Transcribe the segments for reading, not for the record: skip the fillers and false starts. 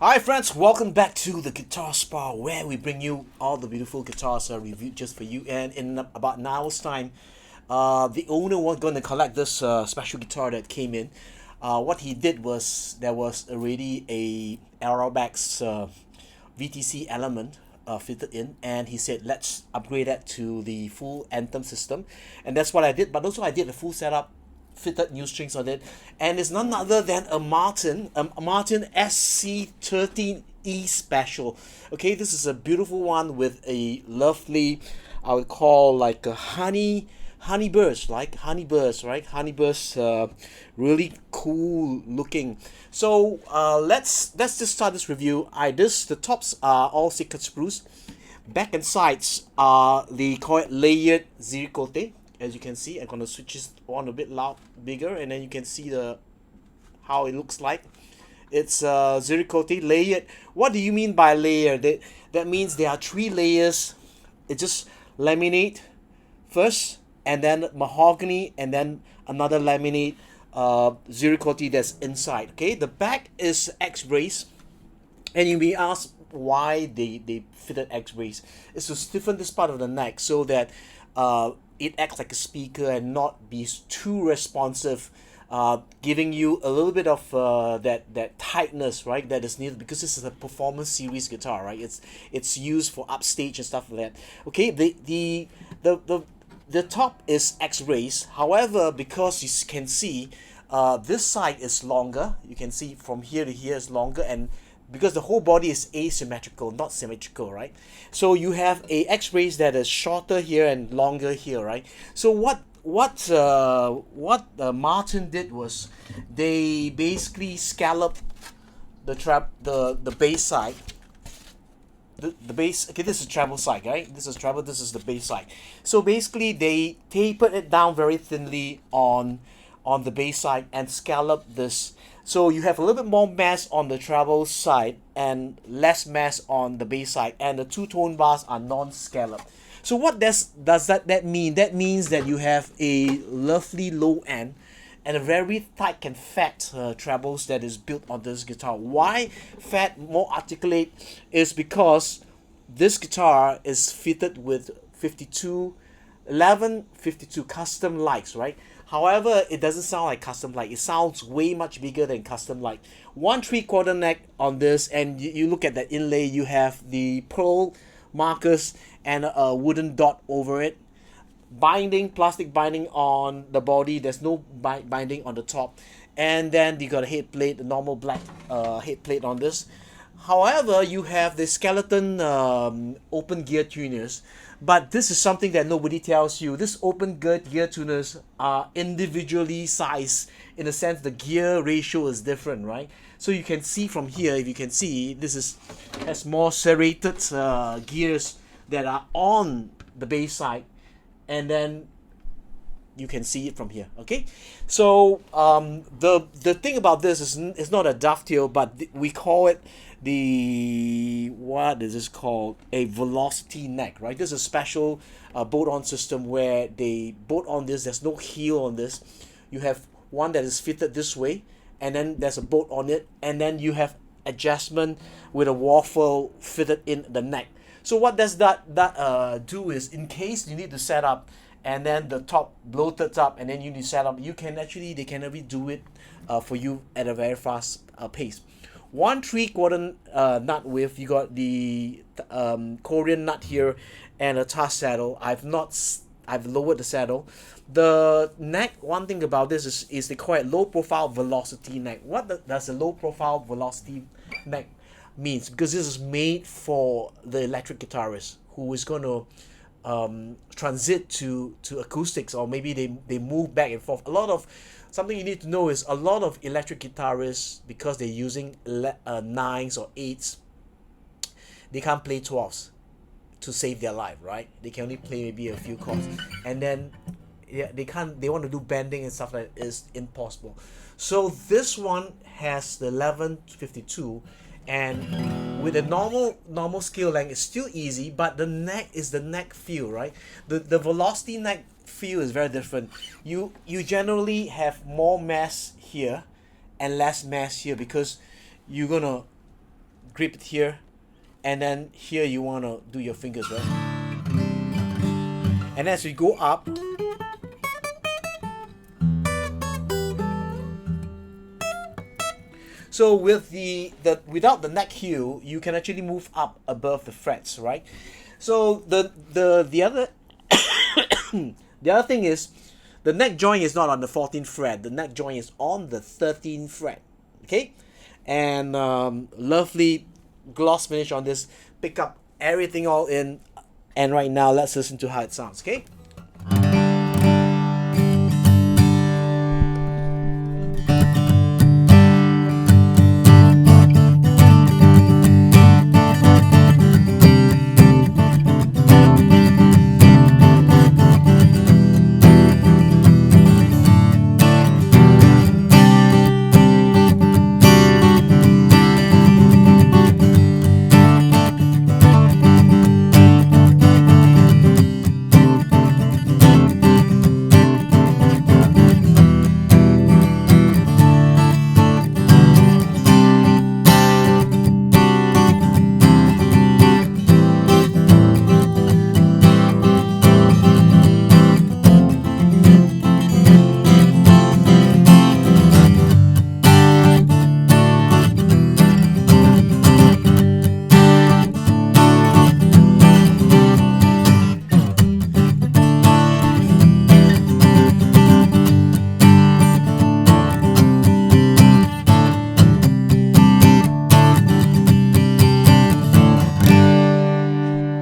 Hi friends, welcome back to the Guitar Spa where we bring you all the beautiful guitars reviewed just for you. And in about an hour's time, the owner was going to collect this special guitar that came in. What he did was there was already a Aerobax VTC element fitted in, and he said let's upgrade that to the full Anthem system, and that's what I did. But also I did a full setup, fitted new strings on it, and it's none other than a Martin SC13E special. Okay, this is a beautiful one with a lovely, I would call like a honeyburst, like honeyburst, right? Honeyburst, really cool looking. So let's just start this review. The tops are all Sikat spruce. Back and sides are the correct layered ZIRICOTE. As you can see, I'm gonna switch this on a bit bigger, and then you can see the how it looks like. It's ZIRICOTE layered. What do you mean by layer? That means there are three layers. It's just laminate first, and then mahogany, and then another laminate ZIRICOTE that's inside. Okay, the back is X-brace, and you may ask why they fitted X-brace. It's to stiffen this part of the neck so that it acts like a speaker and not be too responsive, giving you a little bit of that tightness, right? That is needed because this is a performance series guitar, right? It's used for upstage and stuff like that. Okay, the top is X-rays. However, because you can see, this side is longer. You can see from here to here is longer, and because the whole body is asymmetrical, not symmetrical, right? So you have a X-rays that is shorter here and longer here, right? So what Martin did was they basically scalloped the bass side. The bass, okay, this is treble side, right? This is treble, this is the bass side. So basically they tapered it down very thinly on the bass side and scalloped this. So you have a little bit more mass on the treble side and less mass on the bass side, and the two tone bars are non-scalloped. So what does that mean? That means that you have a lovely low end and a very tight and fat trebles that is built on this guitar. Why fat, more articulate, is because this guitar is fitted with 52 custom lights, right? However, it doesn't sound like custom light. It sounds way much bigger than custom light. 1/3/4 neck on this, and you look at the inlay. You have the pearl markers and a wooden dot over it. Binding, plastic binding on the body. There's no binding on the top, and then you got a head plate, the normal black head plate on this. However, you have the skeleton open gear tuners, but this is something that nobody tells you. This open gear tuners are individually sized, in a sense the gear ratio is different, right? So you can see from here, if you can see, has more serrated gears that are on the bass side, and then you can see it from here. Okay, so the thing about this is it's not a dovetail, but we call it what is this called, a velocity neck, right? This is a special bolt-on system where they bolt on this. There's no heel on this. You have one that is fitted this way, and then there's a bolt on it, and then you have adjustment with a waffle fitted in the neck. So what does that do is, in case you need to set up and then the top bloated up and then you need to set up, they can actually do it for you at a very fast pace. 1/3/4 nut width. You got the Korean nut here and a task saddle. I've lowered the saddle. The neck, one thing about this is they call it low profile velocity neck. What does a low profile velocity neck means? Because this is made for the electric guitarist who is going to transit to acoustics, or maybe they move back and forth. Something you need to know is a lot of electric guitarists, because they're using 9s or 8s, they can't play 12s to save their life, right? They can only play maybe a few chords, and then they want to do bending and stuff like that. Is impossible. So this one has the 1152, and with a normal scale length, it's still easy, but the neck is the neck feel, right? The velocity neck feel is very different. You generally have more mass here and less mass here, because you're gonna grip it here, and then here you want to do your fingers, right? And as we go up, so with the without the neck heel, you can actually move up above the frets, right? So the other the other thing is, the neck joint is not on the 14th fret. The neck joint is on the 13th fret. Okay, and lovely gloss finish on this. Pick up everything all in, and right now let's listen to how it sounds. Okay.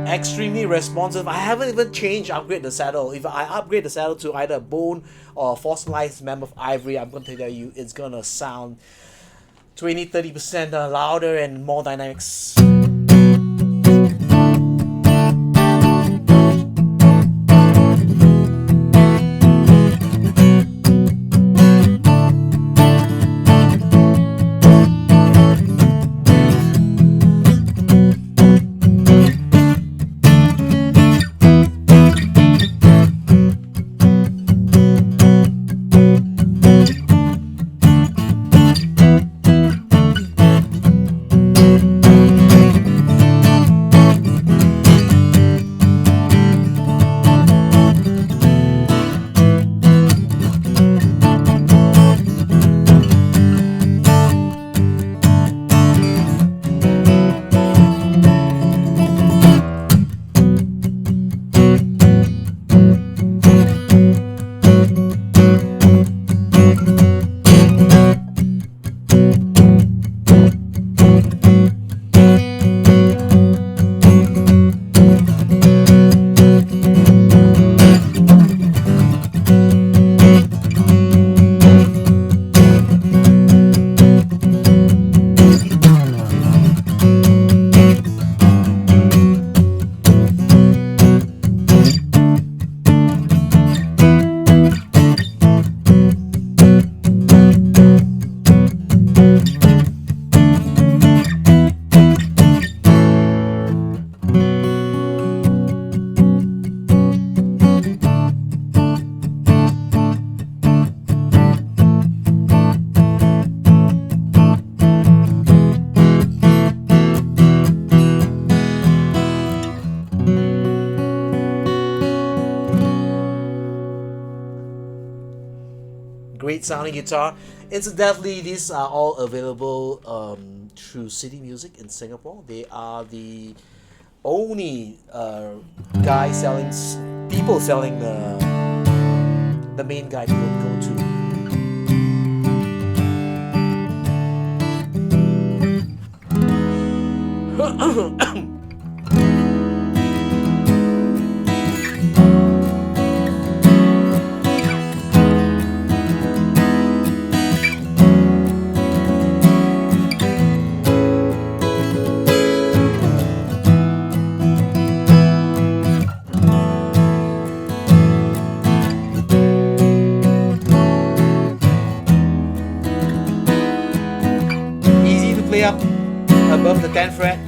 Extremely responsive. I haven't even upgrade the saddle. If I upgrade the saddle to either bone or fossilized mammoth ivory, I'm going to tell you it's gonna sound 20-30% louder and more dynamics. Great sounding guitar. Incidentally, these are all available through City Music in Singapore. They are the only people selling the main guide you would go to. Play up above the 10th fret.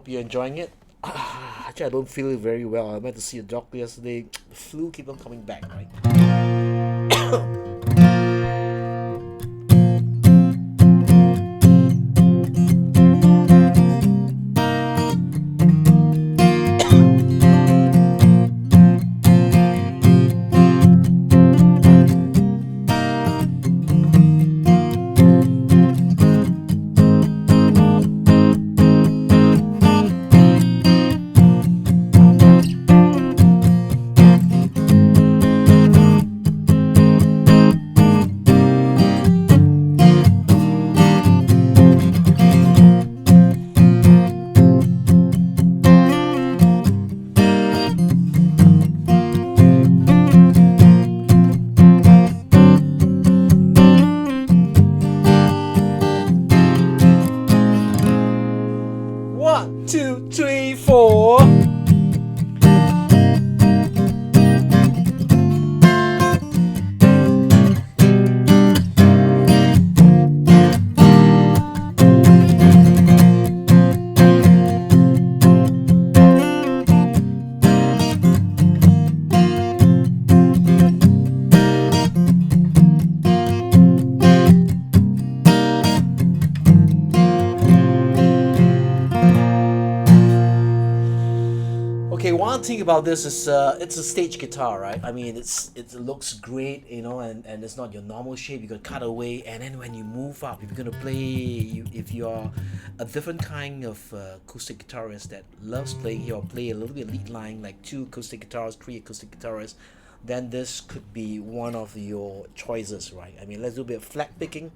hope you're enjoying it. Actually, I don't feel very well. I went to see a doctor yesterday. The flu keep on coming back, right? One, two, three, four. Okay, one thing about this is it's a stage guitar, right? I mean, it looks great, you know, and it's not your normal shape. You can cut away, and then when you move up, if you're gonna play, if you're a different kind of acoustic guitarist that loves playing here or play a little bit lead line, like 2 acoustic guitars, 3 acoustic guitarists, then this could be one of your choices, right? I mean, let's do a bit of flat picking.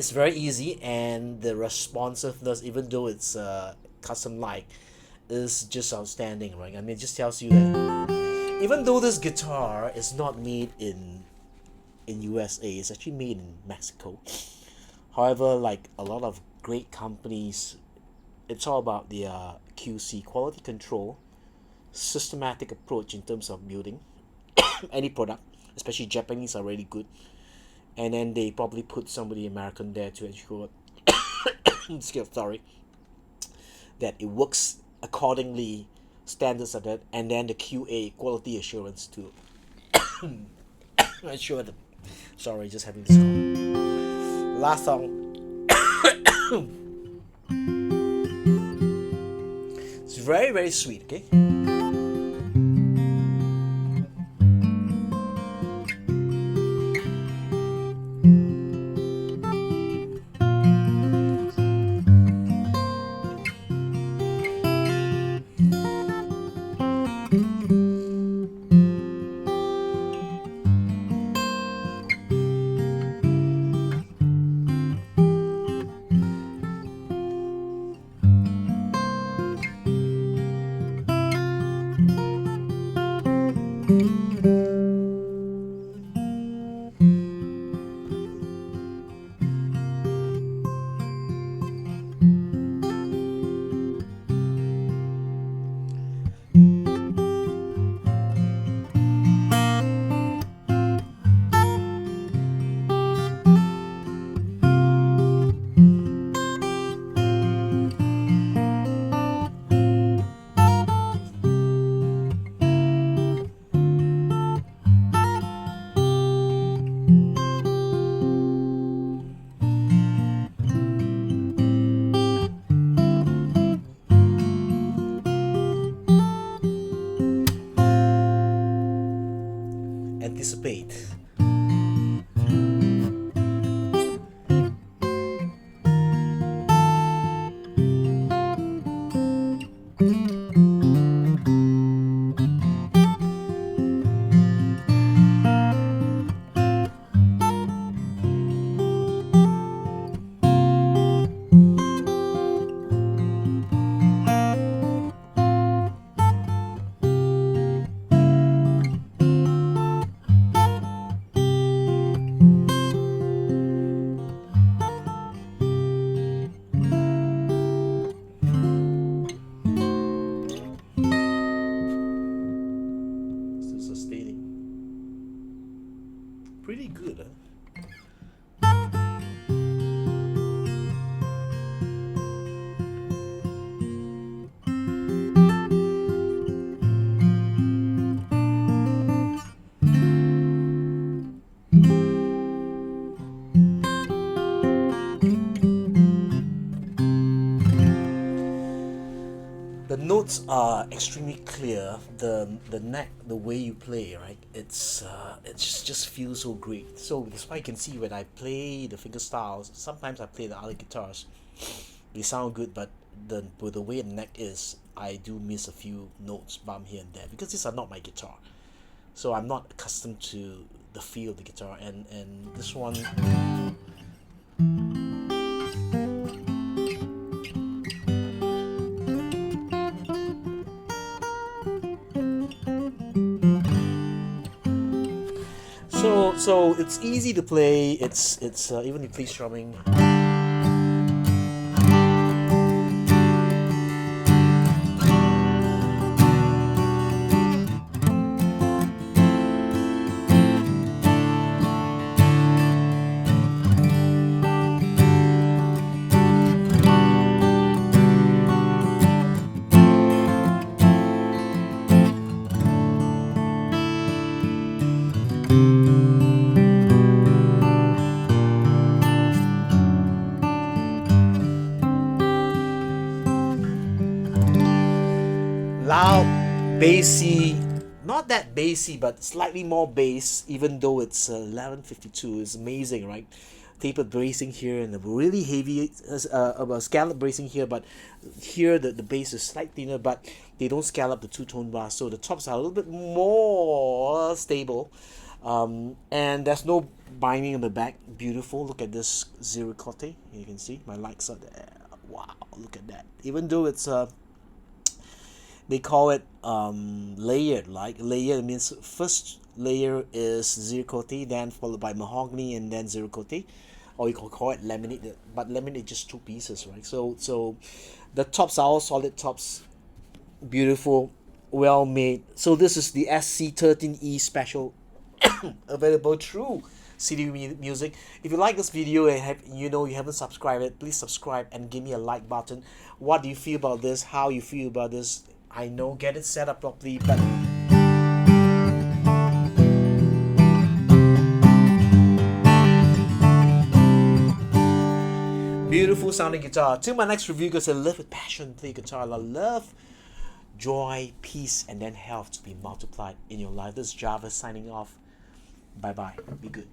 It's very easy, and the responsiveness, even though it's custom like, is just outstanding, right? I mean, it just tells you that even though this guitar is not made in USA, it's actually made in Mexico. However, like a lot of great companies, it's all about the QC, quality control, systematic approach in terms of building any product. Especially Japanese are really good, and then they probably put somebody American there to ensure sorry, that it works accordingly, standards of that, and then the QA, quality assurance to ensure that. Sorry, just having this call. Last song. It's very, very sweet, okay? Anticipate. Still sustaining. Pretty good, huh? The notes are extremely clear. The neck, the way you play, right? It just feels so great. So that's why you can see when I play the finger styles. Sometimes I play the other guitars, they sound good, but with the way the neck is, I do miss a few notes bump here and there because these are not my guitar. So I'm not accustomed to the feel of the guitar, and this one. So it's easy to play. It's even if you play strumming. Loud, bassy, not that bassy, but slightly more bass, even though it's 1152. It's amazing, right? Tapered bracing here and a really heavy scallop bracing here, but here the bass is slightly thinner, but they don't scallop the two-tone bass, so the tops are a little bit more stable. And there's no binding on the back. Beautiful. Look at this ZIRICOTE. You can see my likes are there. Wow, look at that. Even though it's they call it layered. Like layered means first layer is ZIRICOTE, then followed by mahogany, and then ZIRICOTE, or you can call it laminate. But laminate is just two pieces, right? So the tops are all solid tops. Beautiful, well made. So this is the SC13E special, available through CD Music. If you like this video and you haven't subscribed it, please subscribe and give me a like button. What do you feel about this? How you feel about this? I know, get it set up properly, but beautiful sounding guitar. Till my next review, because I live with passion, play guitar. I love joy, peace, and then health to be multiplied in your life. This is Java signing off. Bye bye. Be good.